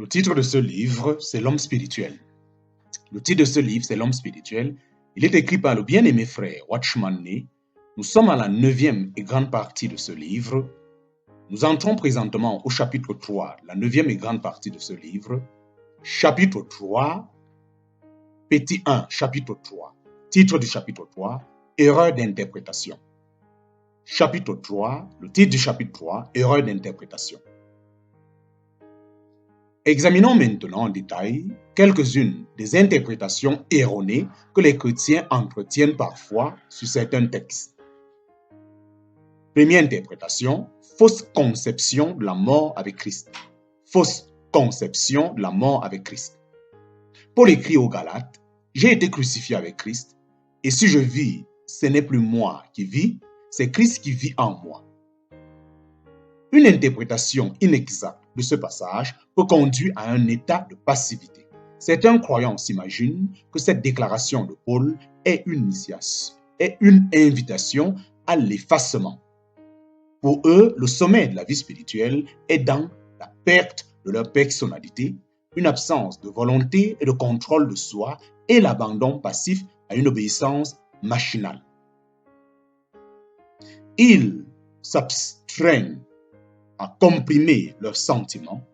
Le titre de ce livre, c'est L'homme spirituel. Le titre de ce livre, c'est L'homme spirituel. Il est écrit par le bien-aimé frère Watchman Nee. Nous sommes à la 9e et grande partie de ce livre. Nous entrons présentement au chapitre 3, la 9e et grande partie de ce livre. Chapitre 3, petit 1, chapitre 3. Titre du chapitre 3, erreur d'interprétation. Chapitre 3, le titre du chapitre 3, erreur d'interprétation. Examinons maintenant en détail quelques-unes des interprétations erronées que les chrétiens entretiennent parfois sur certains textes. Première interprétation, fausse conception de la mort avec Christ. Fausse conception de la mort avec Christ. Paul écrit aux Galates, « J'ai été crucifié avec Christ, et si je vis, ce n'est plus moi qui vis, c'est Christ qui vit en moi. » Une interprétation inexacte de ce passage peut conduire à un état de passivité. Certains croyants s'imaginent que cette déclaration de Paul est une invitation à l'effacement. Pour eux, le sommet de la vie spirituelle est dans la perte de leur personnalité, une absence de volonté et de contrôle de soi et l'abandon passif à une obéissance machinale. Ils s'abstreignent à comprimer leurs sentiments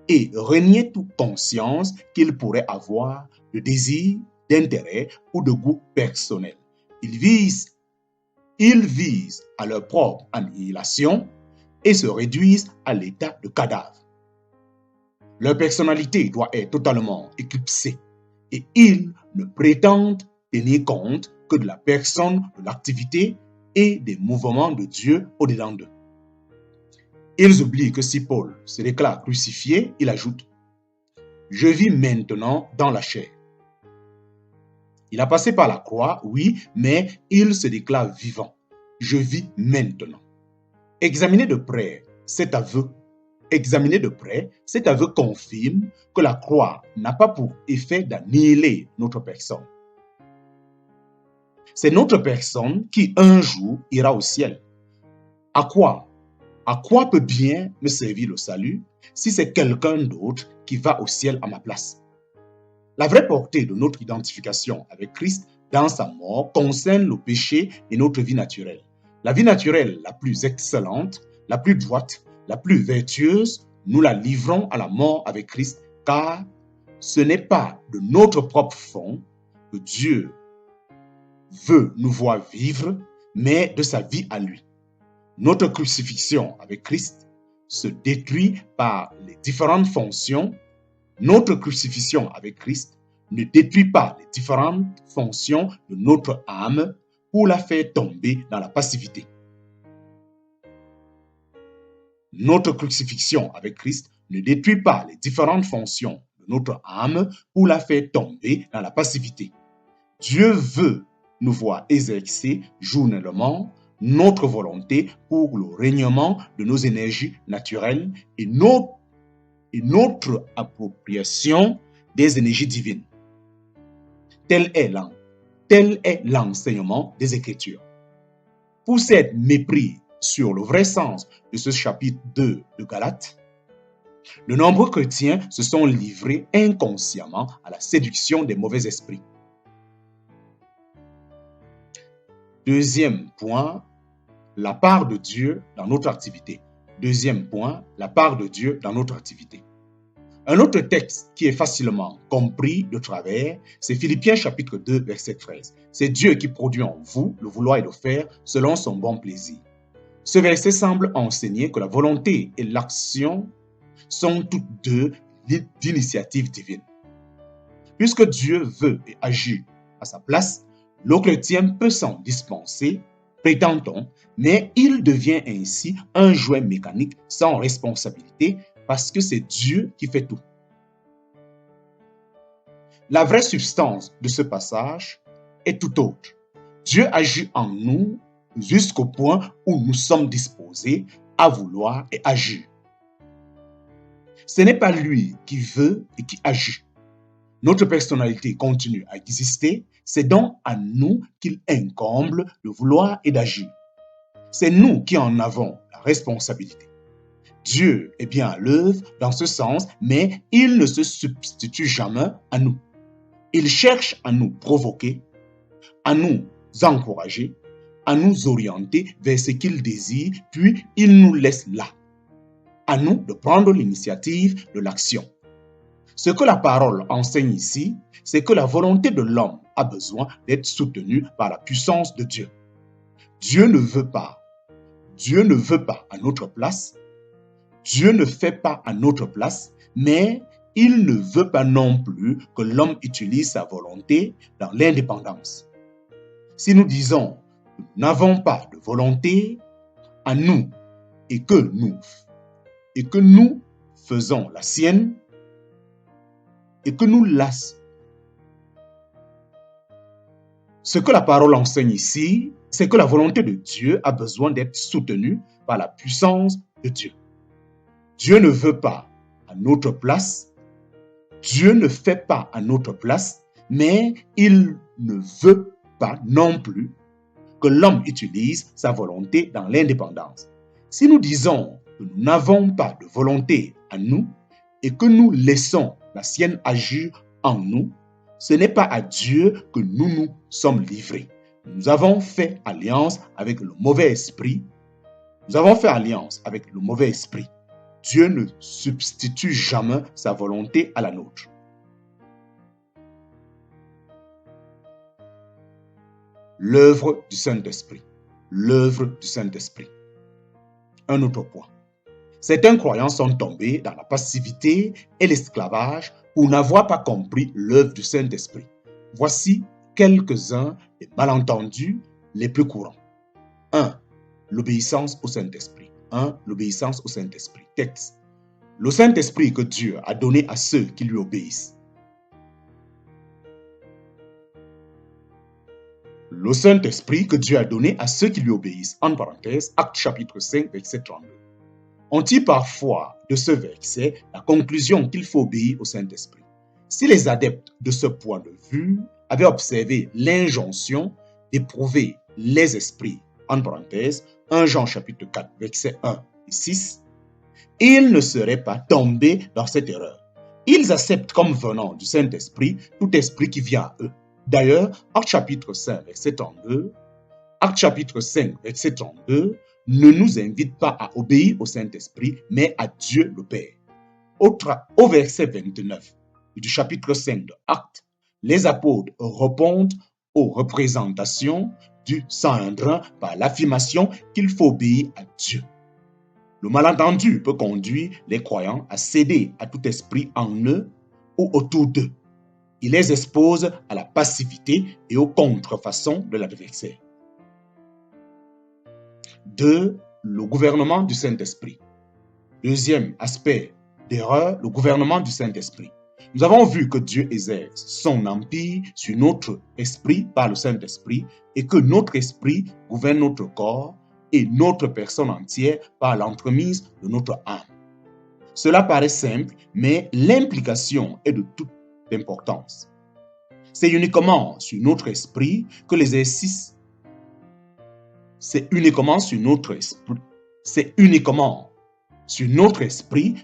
et renier toute conscience qu'ils pourraient avoir de désir, d'intérêt ou de goût personnel. Ils visent à leur propre annihilation et se réduisent à l'état de cadavre. Leur personnalité doit être totalement éclipsée et ils ne prétendent tenir compte que de la personne, de l'activité et des mouvements de Dieu au-dedans d'eux. Ils oublient que si Paul se déclare crucifié, il ajoute « Je vis maintenant dans la chair ». Il a passé par la croix, oui, mais il se déclare vivant. « Je vis maintenant ». Examinez de près cet aveu confirme que la croix n'a pas pour effet d'annihiler notre personne. C'est notre personne qui un jour ira au ciel. À quoi peut bien me servir le salut si c'est quelqu'un d'autre qui va au ciel à ma place? La vraie portée de notre identification avec Christ dans sa mort concerne le péché et notre vie naturelle. La vie naturelle la plus excellente, la plus droite, la plus vertueuse, nous la livrons à la mort avec Christ, car ce n'est pas de notre propre fond que Dieu veut nous voir vivre, mais de sa vie à lui. Notre crucifixion avec Christ se détruit par les différentes fonctions. Notre crucifixion avec Christ ne détruit pas les différentes fonctions de notre âme pour la faire tomber dans la passivité. Notre crucifixion avec Christ ne détruit pas les différentes fonctions de notre âme pour la faire tomber dans la passivité. Dieu veut nous voir exercer journellement notre volonté pour le règnement de nos énergies naturelles et notre appropriation des énergies divines. Tel est l'enseignement des Écritures. Pour cette mépris sur le vrai sens de ce chapitre 2 de Galates, de nombreux chrétiens se sont livrés inconsciemment à la séduction des mauvais esprits. Deuxième point, la part de Dieu dans notre activité. Deuxième point, la part de Dieu dans notre activité. Un autre texte qui est facilement compris de travers, c'est Philippiens chapitre 2, verset 13. C'est Dieu qui produit en vous le vouloir et le faire selon son bon plaisir. Ce verset semble enseigner que la volonté et l'action sont toutes deux d'initiative divine. Puisque Dieu veut et agit à sa place, le chrétien peut s'en dispenser, prétend-on, mais il devient ainsi un jouet mécanique sans responsabilité parce que c'est Dieu qui fait tout. La vraie substance de ce passage est tout autre. Dieu agit en nous jusqu'au point où nous sommes disposés à vouloir et agir. Ce n'est pas lui qui veut et qui agit. Notre personnalité continue à exister, c'est donc à nous qu'il incombe de vouloir et d'agir. C'est nous qui en avons la responsabilité. Dieu est bien à l'œuvre dans ce sens, mais il ne se substitue jamais à nous. Il cherche à nous provoquer, à nous encourager, à nous orienter vers ce qu'il désire, puis il nous laisse là. À nous de prendre l'initiative de l'action. Ce que la parole enseigne ici, c'est que la volonté de l'homme a besoin d'être soutenue par la puissance de Dieu. Dieu ne veut pas à notre place, Dieu ne fait pas à notre place, mais il ne veut pas non plus que l'homme utilise sa volonté dans l'indépendance. Si nous disons que nous n'avons pas de volonté à nous et que nous faisons la sienne et que nous lassons. Ce que la parole enseigne ici, c'est que la volonté de Dieu a besoin d'être soutenue par la puissance de Dieu. Dieu ne veut pas à notre place, Dieu ne fait pas à notre place, mais il ne veut pas non plus que l'homme utilise sa volonté dans l'indépendance. Si nous disons que nous n'avons pas de volonté à nous et que nous laissons la sienne agir en nous, ce n'est pas à Dieu que nous nous sommes livrés. Nous avons fait alliance avec le mauvais esprit. Dieu ne substitue jamais sa volonté à la nôtre. L'œuvre du Saint-Esprit. Un autre point. Certains croyants sont tombés dans la passivité et l'esclavage pour n'avoir pas compris l'œuvre du Saint-Esprit. Voici quelques-uns des malentendus les plus courants. 1. L'obéissance au Saint-Esprit. Texte. Le Saint-Esprit que Dieu a donné à ceux qui lui obéissent. Le Saint-Esprit que Dieu a donné à ceux qui lui obéissent. En parenthèse, Actes chapitre 5, verset 32. On tire parfois de ce verset la conclusion qu'il faut obéir au Saint-Esprit. Si les adeptes de ce point de vue avaient observé l'injonction d'éprouver les esprits, en parenthèse, 1 Jean chapitre 4, verset 1 et 6, ils ne seraient pas tombés dans cette erreur. Ils acceptent comme venant du Saint-Esprit tout esprit qui vient à eux. D'ailleurs, Actes chapitre 5, verset 32, ne nous invite pas à obéir au Saint-Esprit, mais à Dieu le Père. Au verset 29 du chapitre 5 de Actes, les apôtres répondent aux représentations du Sanhédrin par l'affirmation qu'il faut obéir à Dieu. Le malentendu peut conduire les croyants à céder à tout esprit en eux ou autour d'eux. Il les expose à la passivité et aux contrefaçons de l'adversaire. 2. Le gouvernement du Saint-Esprit. Deuxième aspect d'erreur, le gouvernement du Saint-Esprit. Nous avons vu que Dieu exerce son empire sur notre esprit par le Saint-Esprit et que notre esprit gouverne notre corps et notre personne entière par l'entremise de notre âme. Cela paraît simple, mais l'implication est de toute importance. C'est uniquement sur notre esprit que l'exercice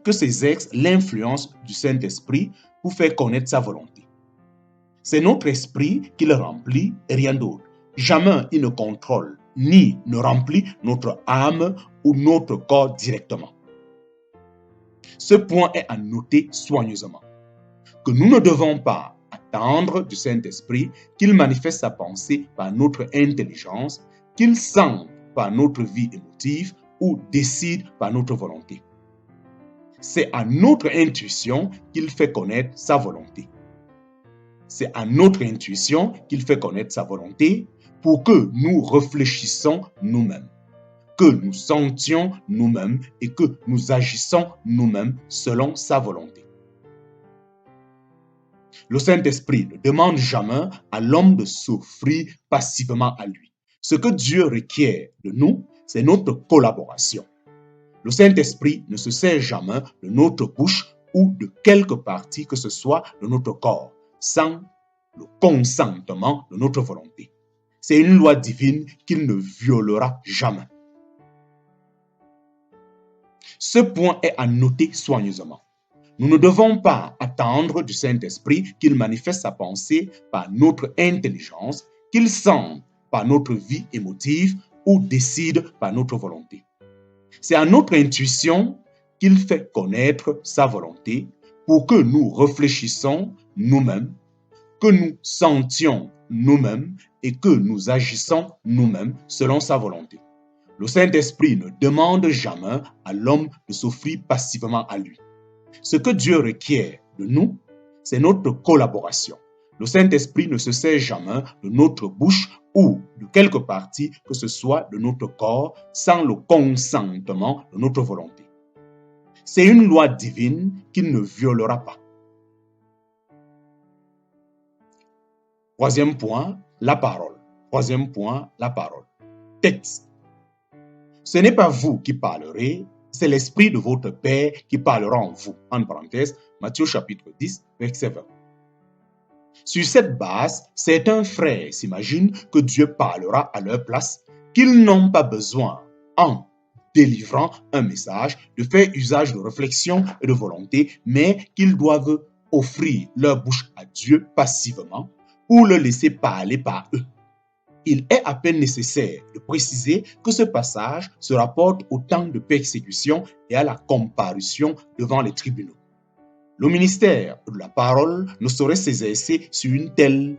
que s'exerce l'influence du Saint-Esprit pour faire connaître sa volonté. C'est notre esprit qui le remplit et rien d'autre. Jamais il ne contrôle ni ne remplit notre âme ou notre corps directement. Ce point est à noter soigneusement. Que nous ne devons pas attendre du Saint-Esprit qu'il manifeste sa pensée par notre intelligence, qu'il sente par notre vie émotive ou décide par notre volonté. C'est à notre intuition qu'il fait connaître sa volonté. Pour que nous réfléchissions nous-mêmes, que nous sentions nous-mêmes et que nous agissons nous-mêmes selon sa volonté. Le Saint-Esprit ne demande jamais à l'homme de s'offrir passivement à lui. Ce que Dieu requiert de nous, c'est notre collaboration. Le Saint-Esprit ne se sert jamais de notre bouche ou de quelque partie que ce soit de notre corps, sans le consentement de notre volonté. C'est une loi divine qu'il ne violera jamais. Ce point est à noter soigneusement. Nous ne devons pas attendre du Saint-Esprit qu'il manifeste sa pensée par notre intelligence, qu'il sente par notre vie émotive ou décide par notre volonté. C'est à notre intuition qu'il fait connaître sa volonté pour que nous réfléchissions nous-mêmes, que nous sentions nous-mêmes et que nous agissons nous-mêmes selon sa volonté. Le Saint-Esprit ne demande jamais à l'homme de s'offrir passivement à lui. Ce que Dieu requiert de nous, c'est notre collaboration. Le Saint-Esprit ne se sert jamais de notre bouche ou de quelque partie que ce soit de notre corps sans le consentement de notre volonté. C'est une loi divine qu'il ne violera pas. Troisième point, la parole. Troisième point, la parole. Texte. Ce n'est pas vous qui parlerez, c'est l'Esprit de votre Père qui parlera en vous. En parenthèse, Matthieu chapitre 10, verset 20. Sur cette base, certains frères s'imaginent que Dieu parlera à leur place, qu'ils n'ont pas besoin, en délivrant un message, de faire usage de réflexion et de volonté, mais qu'ils doivent offrir leur bouche à Dieu passivement ou le laisser parler par eux. Il est à peine nécessaire de préciser que ce passage se rapporte au temps de persécution et à la comparution devant les tribunaux. Le ministère de la parole ne saurait s'exercer sur une telle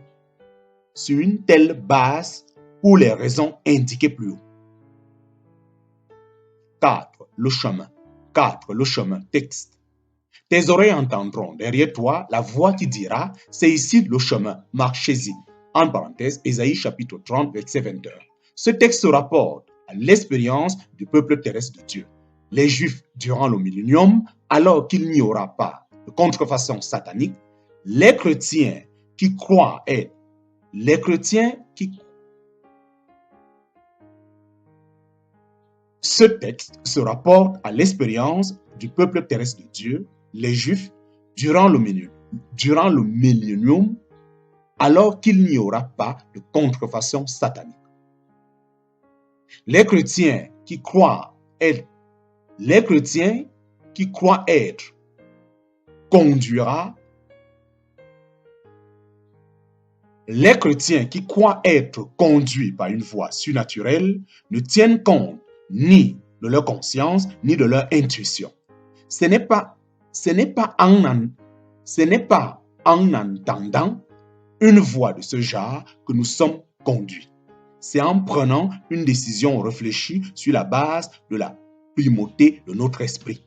base pour les raisons indiquées plus haut. 4. Le chemin. 4. Le chemin. Texte. Tes oreilles entendront derrière toi la voix qui dira « C'est ici le chemin, marchez-y ». En parenthèse, Ésaïe chapitre 30, verset 21. Ce texte se rapporte à l'expérience du peuple terrestre de Dieu. Les Juifs, durant le millénium, alors qu'il n'y aura pas de contrefaçon satanique, les chrétiens qui croient être Ce texte se rapporte à l'expérience du peuple terrestre de Dieu, les Juifs, durant le millénium, alors qu'il n'y aura pas de contrefaçon satanique. Les chrétiens qui croient être conduits par une voie surnaturelle ne tiennent compte ni de leur conscience ni de leur intuition. Ce n'est pas en entendant une voix de ce genre que nous sommes conduits. C'est en prenant une décision réfléchie sur la base de la primauté de notre esprit.